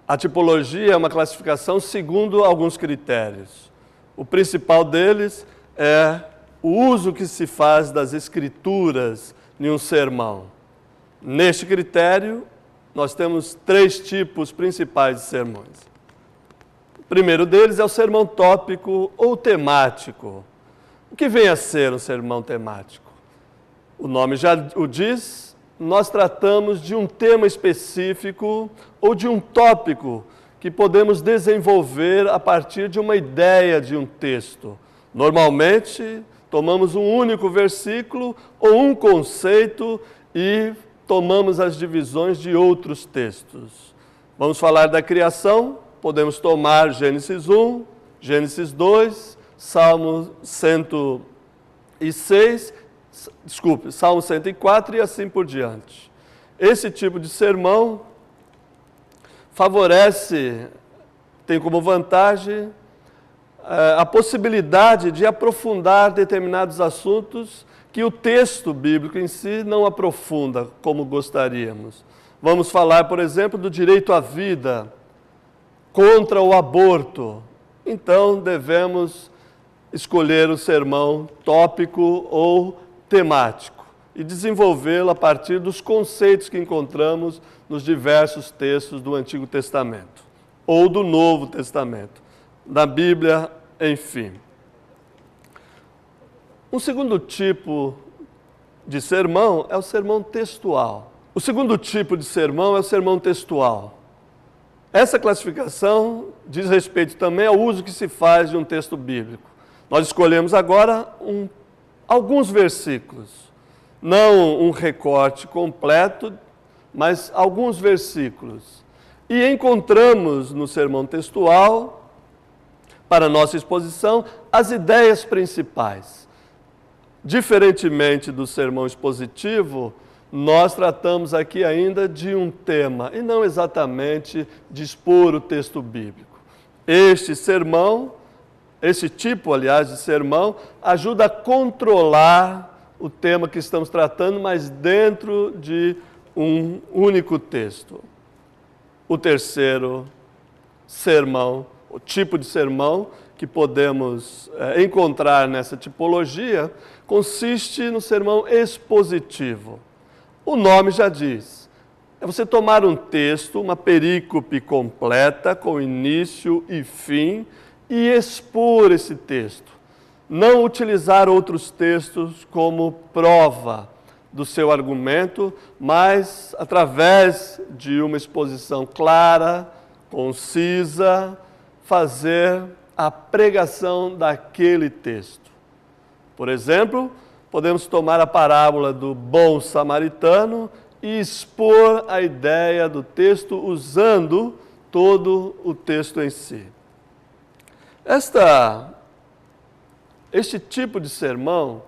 A tipologia é uma classificação segundo alguns critérios. O principal deles é o uso que se faz das escrituras em um sermão. Neste critério, nós temos 3 tipos principais de sermões. O primeiro deles é o sermão tópico ou temático. O que vem a ser um sermão temático? O nome já o diz, nós tratamos de um tema específico ou de um tópico que podemos desenvolver a partir de uma ideia de um texto. Normalmente, tomamos um único versículo ou um conceito e tomamos as divisões de outros textos. Vamos falar da criação, podemos tomar Gênesis 1, Gênesis 2, Salmo 104 e assim por diante. Esse tipo de sermão favorece, tem como vantagem a possibilidade de aprofundar determinados assuntos que o texto bíblico em si não aprofunda como gostaríamos. Vamos falar, por exemplo, do direito à vida, contra o aborto. Então, devemos escolher o sermão tópico ou temático e desenvolvê-lo a partir dos conceitos que encontramos nos diversos textos do Antigo Testamento ou do Novo Testamento, da Bíblia, enfim. Um segundo tipo de sermão é o sermão textual. O segundo tipo de sermão é o sermão textual. Essa classificação diz respeito também ao uso que se faz de um texto bíblico. Nós escolhemos agora alguns versículos, não um recorte completo, mas alguns versículos. E encontramos no sermão textual, para nossa exposição, as ideias principais. Diferentemente do sermão expositivo, nós tratamos aqui ainda de um tema, e não exatamente de expor o texto bíblico. Esse tipo, aliás, de sermão, ajuda a controlar o tema que estamos tratando, mas dentro de um único texto. O terceiro sermão, o tipo de sermão que podemos encontrar nessa tipologia, consiste no sermão expositivo. O nome já diz, é você tomar um texto, uma perícope completa, com início e fim, e expor esse texto. Não utilizar outros textos como prova do seu argumento, mas através de uma exposição clara, concisa, fazer a pregação daquele texto. Por exemplo, podemos tomar a parábola do bom samaritano e expor a ideia do texto usando todo o texto em si. Este tipo de sermão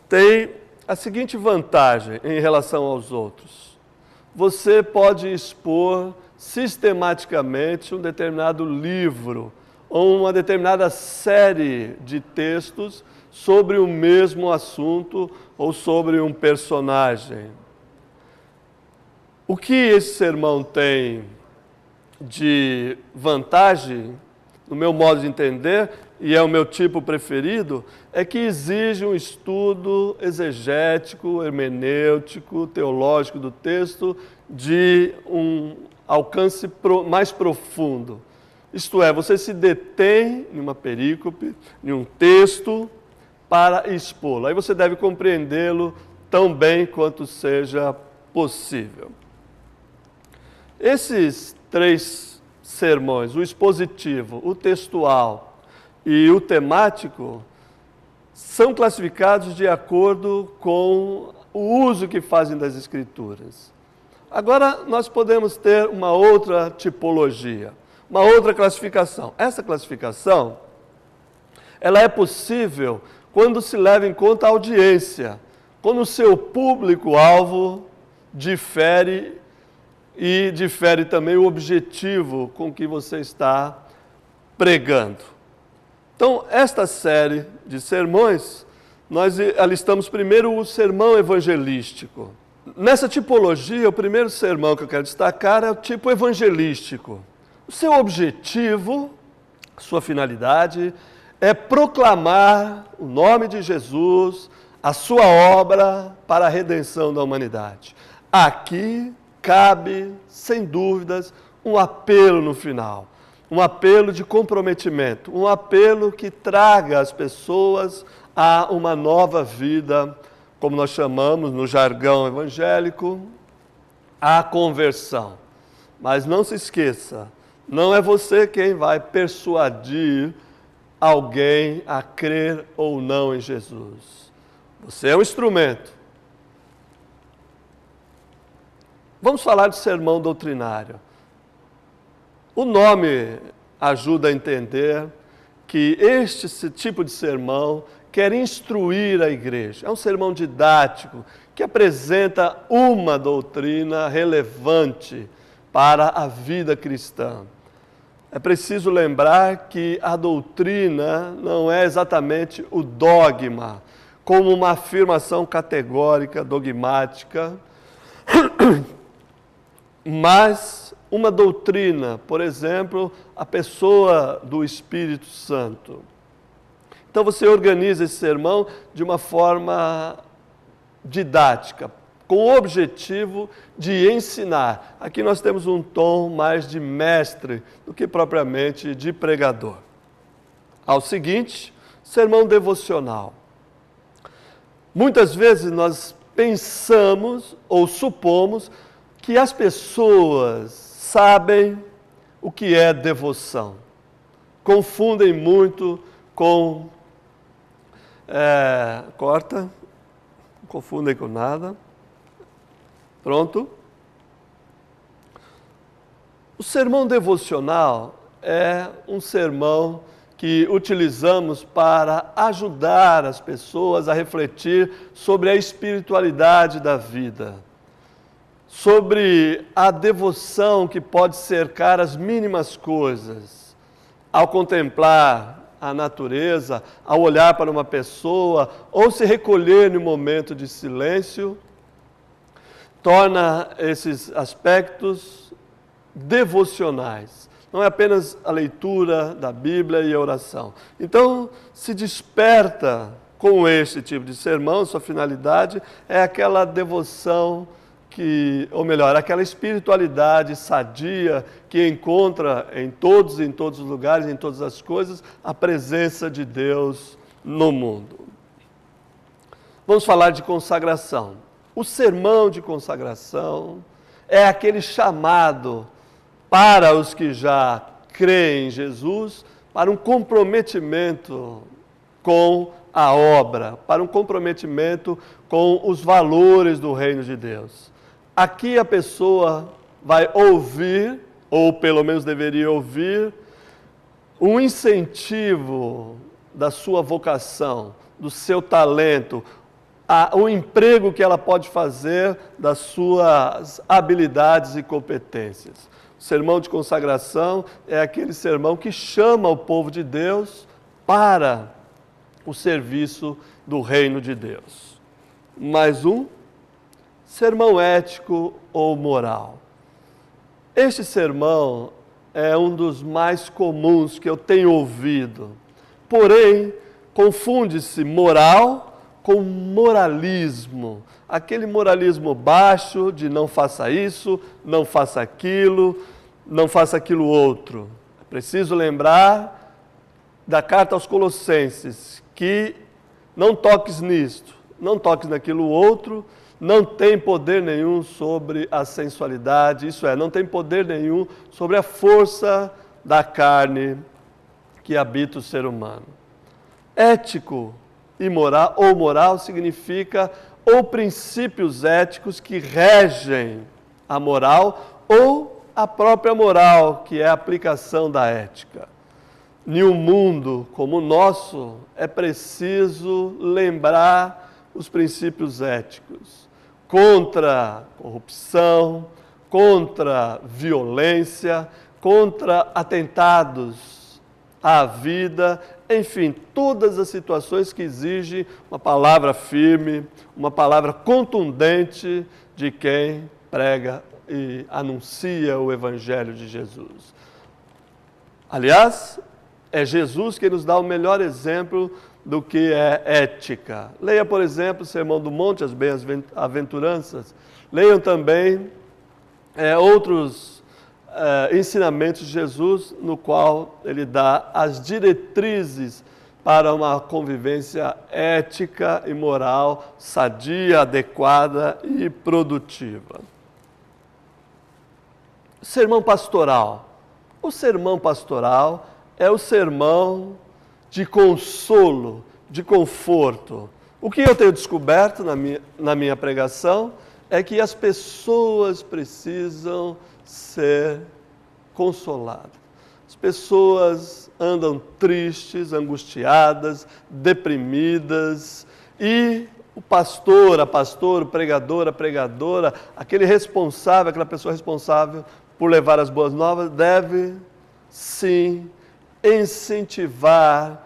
tem a seguinte vantagem em relação aos outros. Você pode expor sistematicamente um determinado livro ou uma determinada série de textos sobre o mesmo assunto ou sobre um personagem. O que esse sermão tem de vantagem, no meu modo de entender, e é o meu tipo preferido, é que exige um estudo exegético, hermenêutico, teológico do texto de um alcance mais profundo. Isto é, você se detém em uma perícope, em um texto, para expô-lo. Aí você deve compreendê-lo tão bem quanto seja possível. Esses 3 sermões, o expositivo, o textual e o temático, são classificados de acordo com o uso que fazem das Escrituras. Agora, nós podemos ter uma outra tipologia, uma outra classificação. Essa classificação, ela é possível quando se leva em conta a audiência, quando o seu público-alvo difere e difere também o objetivo com que você está pregando. Então, esta série de sermões, nós alistamos primeiro o sermão evangelístico. Nessa tipologia, o primeiro sermão que eu quero destacar é o tipo evangelístico. O seu objetivo, sua finalidade, é proclamar o nome de Jesus, a sua obra para a redenção da humanidade. Aqui cabe, sem dúvidas, um apelo no final, um apelo de comprometimento, um apelo que traga as pessoas a uma nova vida, como nós chamamos no jargão evangélico, a conversão. Mas não se esqueça, não é você quem vai persuadir alguém a crer ou não em Jesus. Você é um instrumento. Vamos falar de sermão doutrinário. O nome ajuda a entender que este tipo de sermão quer instruir a igreja. É um sermão didático que apresenta uma doutrina relevante para a vida cristã. É preciso lembrar que a doutrina não é exatamente o dogma, como uma afirmação categórica, dogmática, mas uma doutrina, por exemplo, a pessoa do Espírito Santo. Então você organiza esse sermão de uma forma didática, com o objetivo de ensinar. Aqui nós temos um tom mais de mestre do que propriamente de pregador. Ao seguinte, sermão devocional. Muitas vezes nós pensamos ou supomos que as pessoas sabem o que é devoção. Confundem muito com... não confundem com nada. Pronto? O sermão devocional é um sermão que utilizamos para ajudar as pessoas a refletir sobre a espiritualidade da vida, sobre a devoção que pode cercar as mínimas coisas, ao contemplar a natureza, ao olhar para uma pessoa, ou se recolher no momento de silêncio, torna esses aspectos devocionais. Não é apenas a leitura da Bíblia e a oração. Então, se desperta com este tipo de sermão, sua finalidade é aquela devoção ou melhor, aquela espiritualidade sadia que encontra em todos os lugares, em todas as coisas, a presença de Deus no mundo. Vamos falar de consagração. O sermão de consagração é aquele chamado para os que já creem em Jesus, para um comprometimento com a obra, para um comprometimento com os valores do reino de Deus. Aqui a pessoa vai ouvir, ou pelo menos deveria ouvir, um incentivo da sua vocação, do seu talento, o emprego que ela pode fazer das suas habilidades e competências. O sermão de consagração é aquele sermão que chama o povo de Deus para o serviço do reino de Deus. Mais um, sermão ético ou moral. Este sermão é um dos mais comuns que eu tenho ouvido. Porém, confunde-se moral com moralismo. Aquele moralismo baixo de não faça isso, não faça aquilo outro. É preciso lembrar da carta aos Colossenses, que não toques nisto, não toques naquilo outro, não tem poder nenhum sobre a sensualidade, isso é, não tem poder nenhum sobre a força da carne que habita o ser humano. Ético e moral, ou moral, significa ou princípios éticos que regem a moral, ou a própria moral, que é a aplicação da ética. Em um mundo como o nosso, é preciso lembrar os princípios éticos contra corrupção, contra violência, contra atentados à vida, enfim, todas as situações que exigem uma palavra firme, uma palavra contundente de quem prega e anuncia o Evangelho de Jesus. Aliás, é Jesus que nos dá o melhor exemplo do que é ética. Leia, por exemplo, o Sermão do Monte, as Bem-aventuranças. Leiam também outros ensinamentos de Jesus, no qual ele dá as diretrizes para uma convivência ética e moral, sadia, adequada e produtiva. Sermão pastoral. O sermão pastoral é o sermão de consolo, de conforto. O que eu tenho descoberto na minha pregação é que as pessoas precisam ser consoladas. As pessoas andam tristes, angustiadas, deprimidas, e o pastor, a pastora, o pregador, a pregadora, aquele responsável, aquela pessoa responsável por levar as boas novas, deve, sim, incentivar,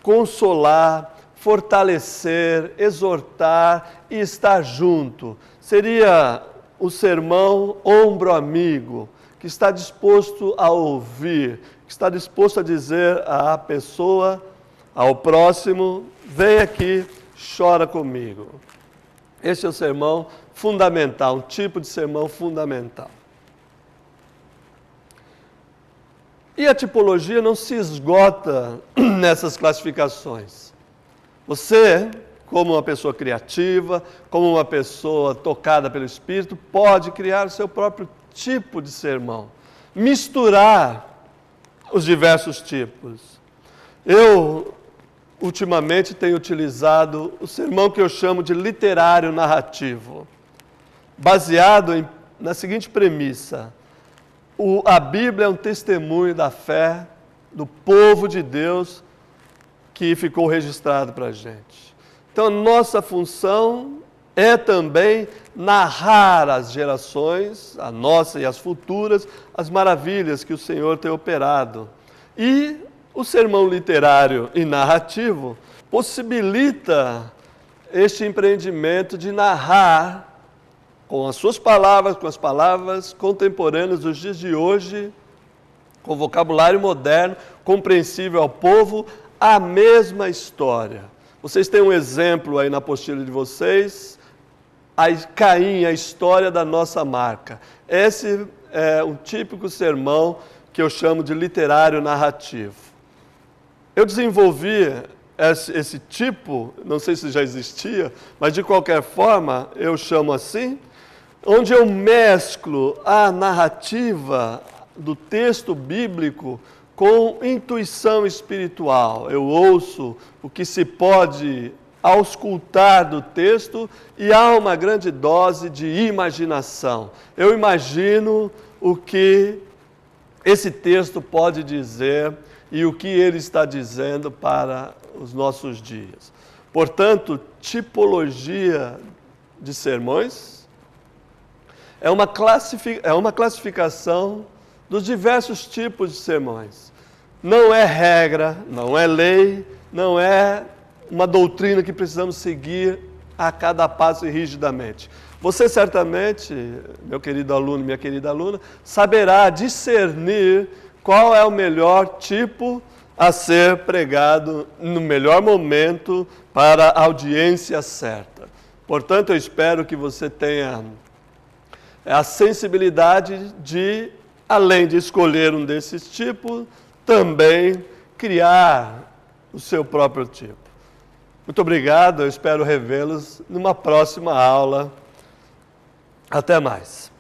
consolar, fortalecer, exortar e estar junto. Seria o sermão ombro amigo, que está disposto a ouvir, que está disposto a dizer à pessoa, ao próximo, vem aqui, chora comigo. Esse é o sermão fundamental, um tipo de sermão fundamental. E a tipologia não se esgota nessas classificações. Você, como uma pessoa criativa, como uma pessoa tocada pelo Espírito, pode criar o seu próprio tipo de sermão, misturar os diversos tipos. Eu, ultimamente, tenho utilizado o sermão que eu chamo de literário narrativo, baseado na seguinte premissa: a Bíblia é um testemunho da fé do povo de Deus que ficou registrado para a gente. Então, a nossa função é também narrar às gerações, a nossa e as futuras, as maravilhas que o Senhor tem operado. E o sermão literário e narrativo possibilita este empreendimento de narrar com as suas palavras, com as palavras contemporâneas dos dias de hoje, com vocabulário moderno, compreensível ao povo, a mesma história. Vocês têm um exemplo aí na apostila de vocês, Caim, a história da nossa marca. Esse é um típico sermão que eu chamo de literário narrativo. Eu desenvolvi esse tipo, não sei se já existia, mas de qualquer forma eu chamo assim, onde eu mesclo a narrativa do texto bíblico com intuição espiritual. Eu ouço o que se pode auscultar do texto e há uma grande dose de imaginação. Eu imagino o que esse texto pode dizer e o que ele está dizendo para os nossos dias. Portanto, tipologia de sermões é uma classificação dos diversos tipos de sermões. Não é regra, não é lei, não é uma doutrina que precisamos seguir a cada passo e rigidamente. Você certamente, meu querido aluno, minha querida aluna, saberá discernir qual é o melhor tipo a ser pregado no melhor momento para a audiência certa. Portanto, eu espero que você tenha a sensibilidade de, além de escolher um desses tipos, também criar o seu próprio tipo. Muito obrigado, eu espero revê-los numa próxima aula. Até mais.